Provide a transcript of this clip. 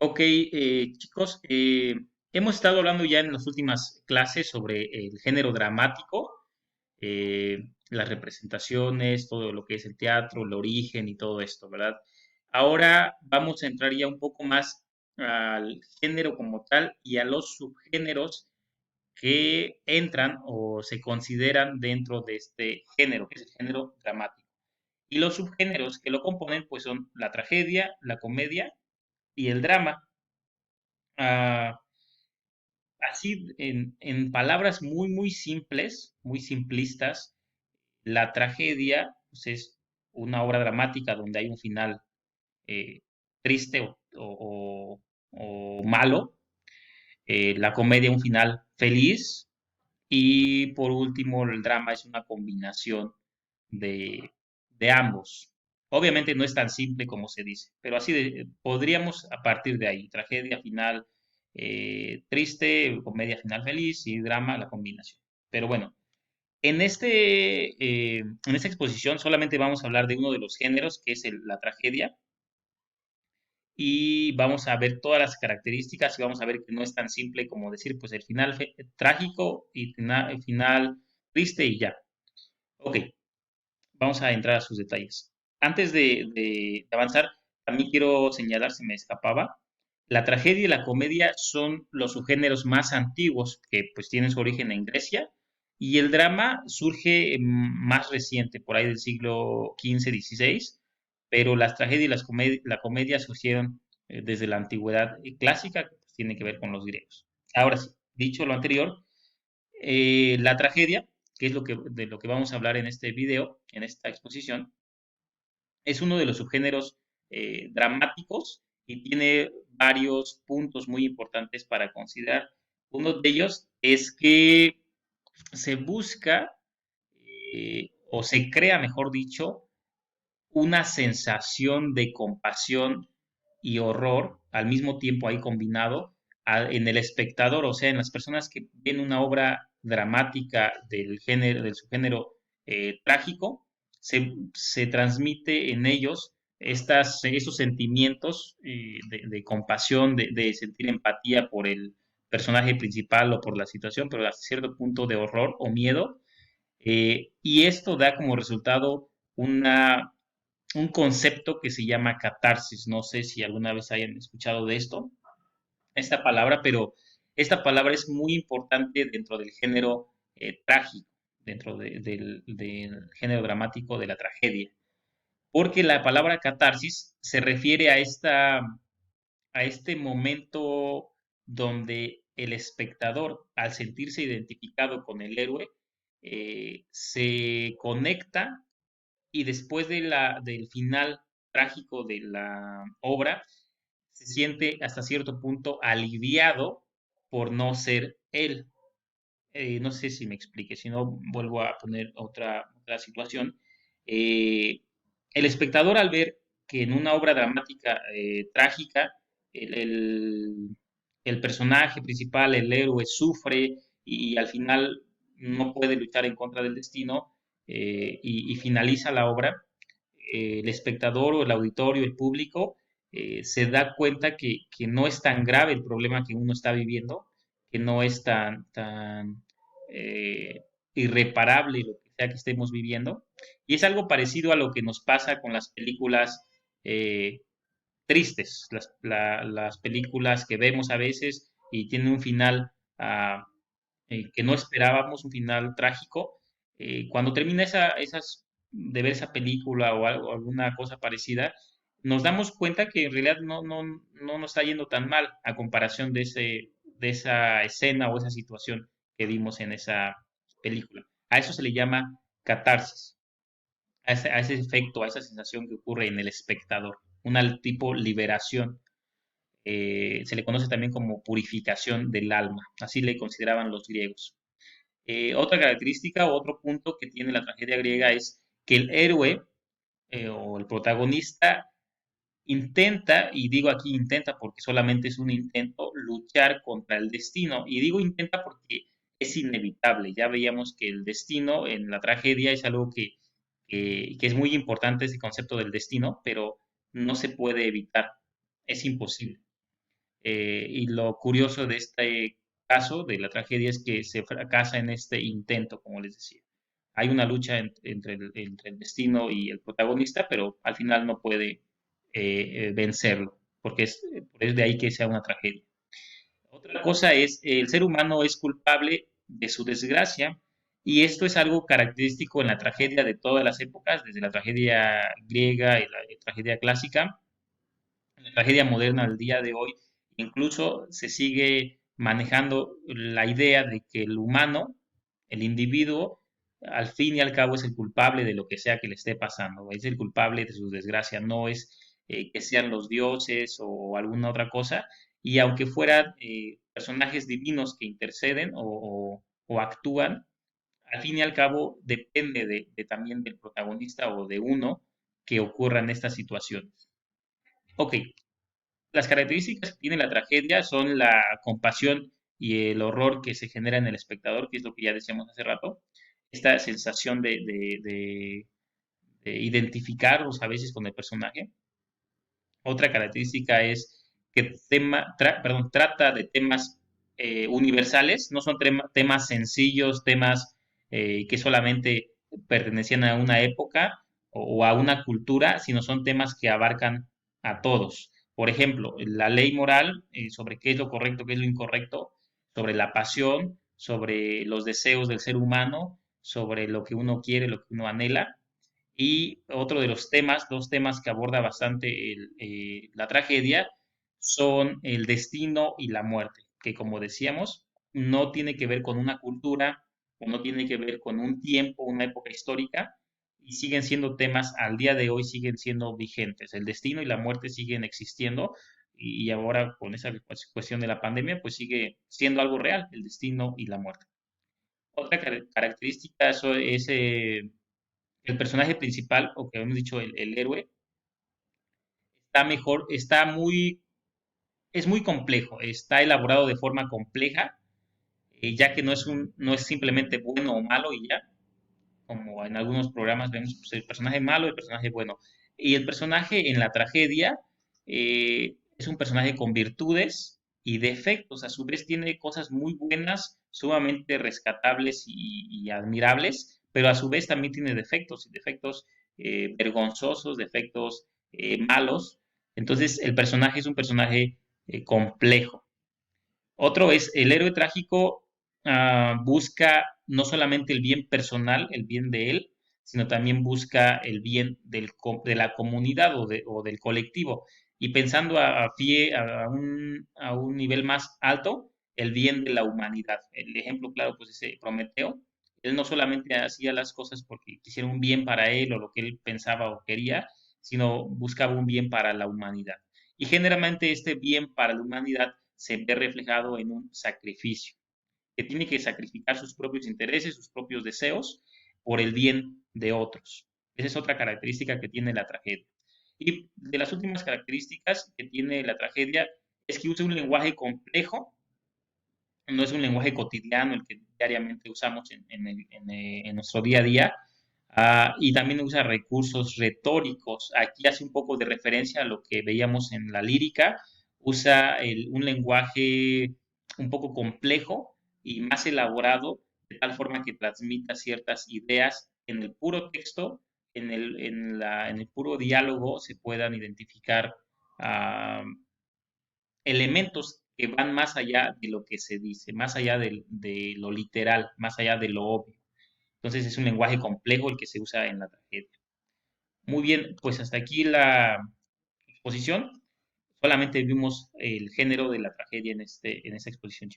Ok, chicos, hemos estado hablando ya en las últimas clases sobre el género dramático, las representaciones, todo lo que es el teatro, el origen y todo esto, ¿verdad? Ahora vamos a entrar ya un poco más al género como tal y a los subgéneros que entran o se consideran dentro de este género, que es el género dramático. Y los subgéneros que lo componen, pues son la tragedia, la comedia y el drama. Ah, Así, en palabras muy simples, muy simplistas, la tragedia pues, es una obra dramática donde hay un final eh, triste o malo, la comedia un final feliz y por último el drama es una combinación de, de ambos. Obviamente no es tan simple como se dice, pero podríamos a partir de ahí, tragedia final triste, comedia final feliz y drama, la combinación. Pero bueno, en esta exposición solamente vamos a hablar de uno de los géneros, que es la tragedia, y vamos a ver todas las características y vamos a ver que no es tan simple como decir, pues el final trágico y el final triste y ya. Ok, vamos a entrar a sus detalles. Antes de avanzar, también quiero señalar, se me escapaba, la tragedia y la comedia son los subgéneros más antiguos que pues tienen su origen en Grecia y el drama surge más reciente, por ahí del siglo XV, XVI, pero las tragedias y la comedia surgieron desde la antigüedad clásica, que pues, tiene que ver con los griegos. Ahora sí, dicho lo anterior, la tragedia, que es de lo que vamos a hablar en este video, en esta exposición, es uno de los subgéneros dramáticos y tiene varios puntos muy importantes para considerar. Uno de ellos es que se busca o se crea, mejor dicho, una sensación de compasión y horror al mismo tiempo ahí combinado en el espectador, o sea, en las personas que ven una obra dramática del subgénero trágico, se transmite en ellos esos sentimientos de compasión, de sentir empatía por el personaje principal o por la situación, pero hasta cierto punto de horror o miedo. Y esto da como resultado una un concepto que se llama catarsis. No sé si alguna vez hayan escuchado de esta palabra, pero esta palabra es muy importante dentro del género trágico, del género dramático de la tragedia, porque la palabra catarsis se refiere a este momento donde el espectador, al sentirse identificado con el héroe, se conecta y después del final trágico de la obra, se siente hasta cierto punto aliviado por no ser él. No sé si me explique, si no vuelvo a poner otra situación. Eh, el espectador al ver que en una obra dramática trágica, el, el- el personaje principal, el héroe, sufre y al final no puede luchar en contra del destino y finaliza la obra, el espectador o el auditorio, el público, se da cuenta que no es tan grave el problema que uno está viviendo, que no es tan eh, irreparable lo que sea que estemos viviendo. Y es algo parecido a lo que nos pasa con las películas eh, tristes, las películas que vemos a veces y tienen un final que no esperábamos, un final trágico. Cuando termina de ver esa película o algo, alguna cosa parecida, nos damos cuenta que en realidad no nos está yendo tan mal a comparación de esa escena o esa situación que vimos en esa película. A eso se le llama catarsis, a ese efecto, a esa sensación que ocurre en el espectador, una tipo liberación. Se le conoce también como purificación del alma, así le consideraban los griegos. Otra característica o otro punto que tiene la tragedia griega es que el héroe o el protagonista intenta, y digo aquí intenta porque solamente es un intento, luchar contra el destino. Y digo intenta porque es inevitable. Ya veíamos que el destino en la tragedia es algo que es muy importante, ese concepto del destino, pero no se puede evitar. Es imposible. Y lo curioso de este caso, de la tragedia, es que se fracasa en este intento, como les decía. Hay una lucha entre el destino y el protagonista, pero al final no puede vencerlo, porque es de ahí que sea una tragedia. Otra cosa es, el ser humano es culpable de su desgracia y esto es algo característico en la tragedia de todas las épocas, desde la tragedia griega y la tragedia clásica, en la tragedia moderna al día de hoy. Incluso se sigue manejando la idea de que el humano, el individuo, al fin y al cabo es el culpable de lo que sea que le esté pasando, es el culpable de su desgracia, no es que sean los dioses o alguna otra cosa. Y aunque fueran personajes divinos que interceden o actúan, al fin y al cabo depende también del protagonista o de uno que ocurran estas situaciones. Ok, las características que tiene la tragedia son la compasión y el horror que se genera en el espectador, que es lo que ya decíamos hace rato, esta sensación de identificarnos a veces con el personaje. Otra característica es que trata de temas universales, no son temas sencillos, temas que solamente pertenecían a una época o a una cultura, sino son temas que abarcan a todos. Por ejemplo, la ley moral sobre qué es lo correcto, qué es lo incorrecto, sobre la pasión, sobre los deseos del ser humano, sobre lo que uno quiere, lo que uno anhela. Y otro de los temas, dos temas que aborda bastante la tragedia, son el destino y la muerte, que como decíamos, no tiene que ver con una cultura o no tiene que ver con un tiempo, una época histórica, y siguen siendo temas al día de hoy, siguen siendo vigentes. El destino y la muerte siguen existiendo y ahora con esa cuestión de la pandemia, pues sigue siendo algo real, el destino y la muerte. Otra característica es el personaje principal, o que hemos dicho el héroe, está mejor, es muy complejo, está elaborado de forma compleja, ya que no es simplemente bueno o malo y ya, como en algunos programas vemos pues, el personaje malo y el personaje bueno. Y el personaje en la tragedia es un personaje con virtudes y defectos, a su vez tiene cosas muy buenas, sumamente rescatables y admirables, pero a su vez también tiene defectos, y defectos vergonzosos, defectos malos. Entonces el personaje es un personaje complejo. Otro es el héroe trágico busca no solamente el bien personal, el bien de él, sino también busca el bien de la comunidad o del colectivo. Y pensando a un nivel más alto, el bien de la humanidad. El ejemplo claro, pues es Prometeo. Él no solamente hacía las cosas porque quisiera un bien para él o lo que él pensaba o quería, sino buscaba un bien para la humanidad. Y generalmente este bien para la humanidad se ve reflejado en un sacrificio, que tiene que sacrificar sus propios intereses, sus propios deseos por el bien de otros. Esa es otra característica que tiene la tragedia. Y de las últimas características que tiene la tragedia es que usa un lenguaje complejo, no es un lenguaje cotidiano el que diariamente usamos en nuestro día a día, y también usa recursos retóricos. Aquí hace un poco de referencia a lo que veíamos en la lírica. Usa un lenguaje un poco complejo y más elaborado, de tal forma que transmita ciertas ideas en el puro texto, en el puro diálogo se puedan identificar uh, elementos que van más allá de lo que se dice, más allá de lo literal, más allá de lo obvio. Entonces es un lenguaje complejo el que se usa en la tragedia. Muy bien, pues hasta aquí la exposición. Solamente vimos el género de la tragedia en esta exposición.